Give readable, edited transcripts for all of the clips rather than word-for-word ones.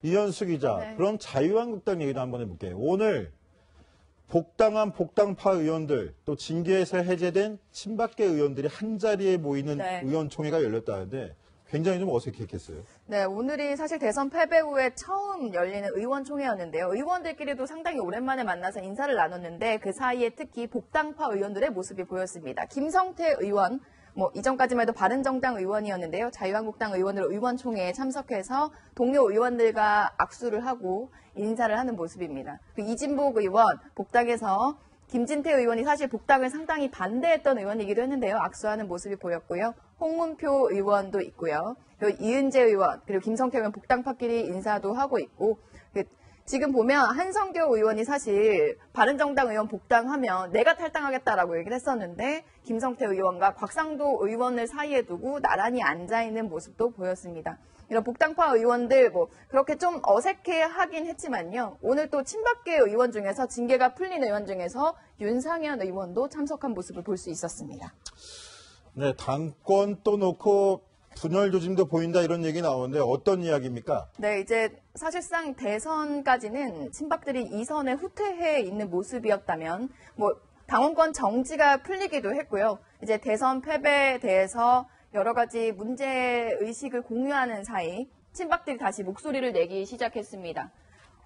이현수 기자, 네. 그럼 자유한국당 얘기도 한번 해볼게요. 오늘 복당한 복당파 의원들, 또 징계에서 해제된 친박계 의원들이 한자리에 모이는 네. 의원총회가 열렸다는데 굉장히 좀 어색했겠어요. 네, 오늘이 사실 대선 패배 후에 처음 열리는 의원총회였는데요. 의원들끼리도 상당히 오랜만에 만나서 인사를 나눴는데 그 사이에 특히 복당파 의원들의 모습이 보였습니다. 김성태 의원, 이전까지만 해도 바른정당 의원이었는데요. 자유한국당 의원으로 의원총회에 참석해서 동료 의원들과 악수를 하고 인사를 하는 모습입니다. 그 이진복 의원, 복당에서 김진태 의원이 사실 복당을 상당히 반대했던 의원이기도 했는데요. 악수하는 모습이 보였고요. 홍문표 의원도 있고요. 그리고 이은재 의원, 그리고 김성태 의원 복당파끼리 인사도 하고 있고, 지금 보면 한성교 의원이 사실 바른정당 의원 복당하면 내가 탈당하겠다라고 얘기를 했었는데 김성태 의원과 곽상도 의원을 사이에 두고 나란히 앉아있는 모습도 보였습니다. 이런 복당파 의원들 그렇게 좀 어색해하긴 했지만요. 오늘 또 친박계 의원 중에서 징계가 풀린 의원 중에서 윤상현 의원도 참석한 모습을 볼 수 있었습니다. 네, 당권 또 놓고 분열 조짐도 보인다 이런 얘기 나오는데 어떤 이야기입니까? 네, 이제 사실상 대선까지는 친박들이 2선에 후퇴해 있는 모습이었다면 당원권 정지가 풀리기도 했고요. 이제 대선 패배에 대해서 여러 가지 문제의식을 공유하는 사이 친박들이 다시 목소리를 내기 시작했습니다.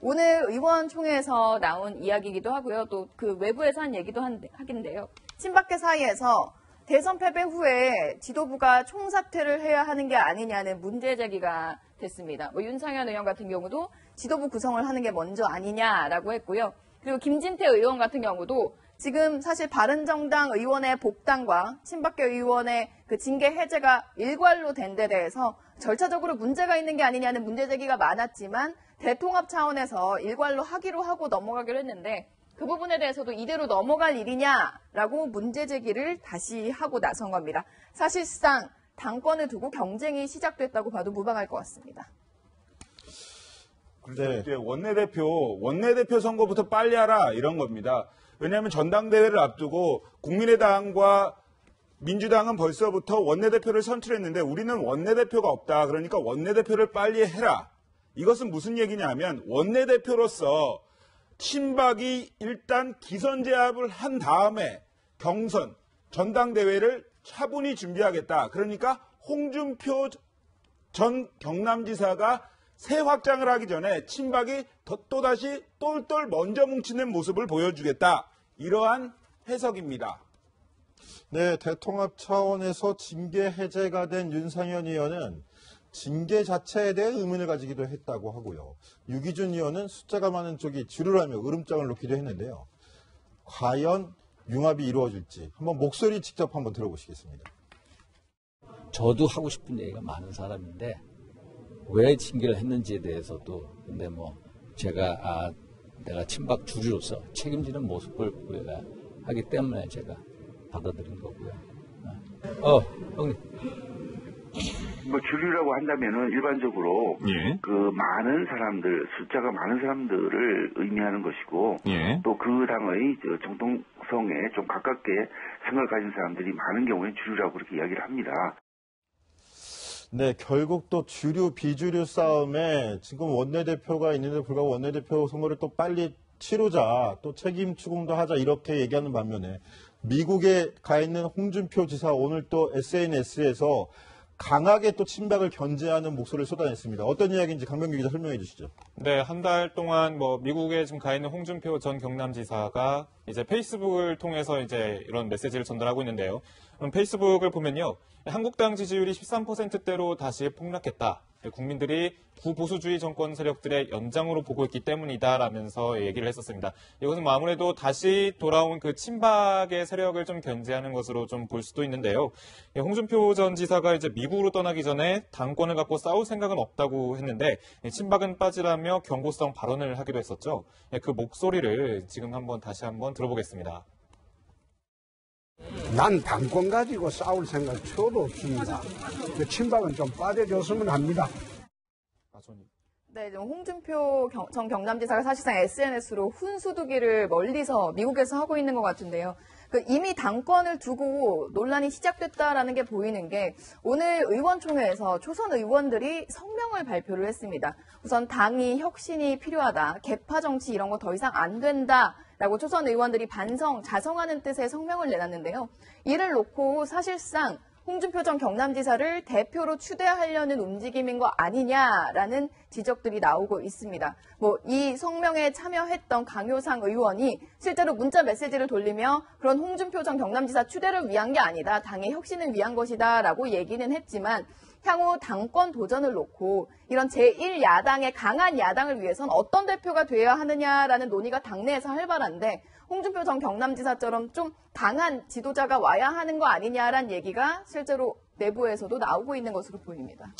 오늘 의원총회에서 나온 이야기이기도 하고요. 또 그 외부에서 한 얘기도 하긴데요. 친박계 사이에서 대선 패배 후에 지도부가 총사퇴를 해야 하는 게 아니냐는 문제 제기가 됐습니다. 윤상현 의원 같은 경우도 지도부 구성을 하는 게 먼저 아니냐라고 했고요. 그리고 김진태 의원 같은 경우도 지금 사실 바른정당 의원의 복당과 친박계 의원의 그 징계 해제가 일괄로 된 데 대해서 절차적으로 문제가 있는 게 아니냐는 문제 제기가 많았지만 대통합 차원에서 일괄로 하기로 하고 넘어가기로 했는데 그 부분에 대해서도 이대로 넘어갈 일이냐라고 문제 제기를 다시 하고 나선 겁니다. 사실상 당권을 두고 경쟁이 시작됐다고 봐도 무방할 것 같습니다. 그렇죠. 네. 이제 원내대표 선거부터 빨리 하라 이런 겁니다. 왜냐하면 전당대회를 앞두고 국민의당과 민주당은 벌써부터 원내대표를 선출했는데 우리는 원내대표가 없다. 그러니까 원내대표를 빨리 해라. 이것은 무슨 얘기냐면 원내대표로서 친박이 일단 기선제압을 한 다음에 경선, 전당대회를 차분히 준비하겠다. 그러니까 홍준표 전 경남지사가 새 확장을 하기 전에 친박이 또다시 똘똘 먼저 뭉치는 모습을 보여주겠다. 이러한 해석입니다. 네, 대통합 차원에서 징계 해제가 된 윤상현 의원은 징계 자체에 대해 의문을 가지기도 했다고 하고요. 유기준 의원은 숫자가 많은 쪽이 주류라며 으름장을 놓기도 했는데요. 과연 융합이 이루어질지 한번 목소리 직접 한번 들어보시겠습니다. 저도 하고 싶은 얘기가 많은 사람인데 왜 징계를 했는지에 대해서도 근데 내가 친박 주류로서 책임지는 모습을 보여야 하기 때문에 제가 받아들인 거고요. 형님. 주류라고 한다면은 일반적으로 예. 그 많은 사람들, 숫자가 많은 사람들을 의미하는 것이고 예. 또 그 당의 정통성에 좀 가깝게 생각을 가진 사람들이 많은 경우에 주류라고 그렇게 이야기를 합니다. 네, 결국 또 주류, 비주류 싸움에 지금 원내대표가 있는데 불구하고 원내대표 선거를 또 빨리 치르자, 또 책임 추궁도 하자 이렇게 얘기하는 반면에 미국에 가 있는 홍준표 지사 오늘 또 SNS에서 강하게 또 친박을 견제하는 목소리를 쏟아냈습니다. 어떤 이야기인지 강병규 기자 설명해 주시죠. 네, 한 달 동안 미국에 지금 가 있는 홍준표 전 경남지사가 이제 페이스북을 통해서 이제 이런 메시지를 전달하고 있는데요. 페이스북을 보면요. 한국당 지지율이 13%대로 다시 폭락했다. 국민들이 구보수주의 정권 세력들의 연장으로 보고 있기 때문이다라면서 얘기를 했었습니다. 이것은 아무래도 다시 돌아온 그 친박의 세력을 좀 견제하는 것으로 좀 볼 수도 있는데요. 홍준표 전 지사가 이제 미국으로 떠나기 전에 당권을 갖고 싸울 생각은 없다고 했는데 친박은 빠지라며 경고성 발언을 하기도 했었죠. 그 목소리를 지금 다시 한번 들어보겠습니다. 난 당권 가지고 싸울 생각 처도 없습니다. 친박은 좀 빠져줬으면 합니다. 네, 홍준표 전 경남지사가 사실상 SNS로 훈수두기를 멀리서 미국에서 하고 있는 것 같은데요. 이미 당권을 두고 논란이 시작됐다라는 게 보이는 게 오늘 의원총회에서 초선 의원들이 성명을 발표를 했습니다. 우선 당이 혁신이 필요하다, 개파 정치 이런 거 더 이상 안 된다라고 초선 의원들이 반성, 자성하는 뜻의 성명을 내놨는데요. 이를 놓고 사실상 홍준표 전 경남지사를 대표로 추대하려는 움직임인 거 아니냐라는 지적들이 나오고 있습니다. 이 성명에 참여했던 강효상 의원이 실제로 문자 메시지를 돌리며 그런 홍준표 전 경남지사 추대를 위한 게 아니다, 당의 혁신을 위한 것이다라고 얘기는 했지만 향후 당권 도전을 놓고 이런 제1야당의 강한 야당을 위해선 어떤 대표가 되어야 하느냐라는 논의가 당내에서 활발한데 홍준표 전 경남지사처럼 좀 강한 지도자가 와야 하는 거 아니냐라는 얘기가 실제로 내부에서도 나오고 있는 것으로 보입니다.